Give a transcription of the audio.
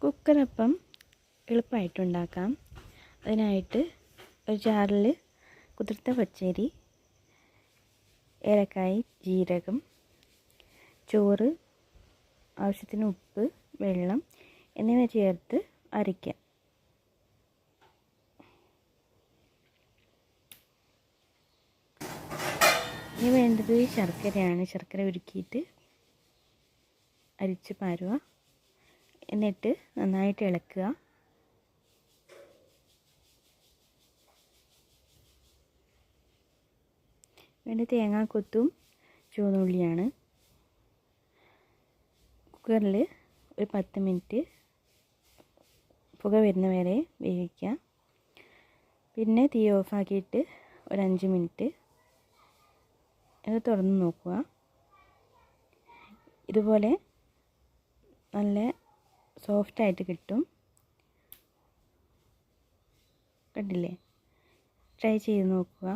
കുക്കറപ്പം എളുപ്പമായിട്ടുണ്ടാക്കാം. അതിനായിട്ട് ഒരു ജാറിൽ കുതിർത്ത പച്ചരി, ഏലക്കായ്, ജീരകം, ചോറ്, ആവശ്യത്തിന് ഉപ്പ്, വെള്ളം എന്നിവ ചേർത്ത് അരയ്ക്കാം. ഇനി വേണ്ടത് ശർക്കരയാണ്. ശർക്കര ഉരുക്കിയിട്ട് അരിച്ച് പാരുക. എന്നിട്ട് നന്നായിട്ട് ഇളക്കുക. വേണ്ട തേങ്ങാക്കൊത്തും ചുവന്നുള്ളിയാണ്. കുക്കറിൽ ഒരു 10 മിനിറ്റ് പുക വരുന്ന വരെ വേവിക്കുക. പിന്നെ തീ ഓഫാക്കിയിട്ട് ഒരു 5 മിനിറ്റ് അത് തുറന്ന് നോക്കുക. ഇതുപോലെ നല്ല സോഫ്റ്റായിട്ട് കിട്ടും. കണ്ടില്ലേ? ട്രൈ ചെയ്ത് നോക്കുക.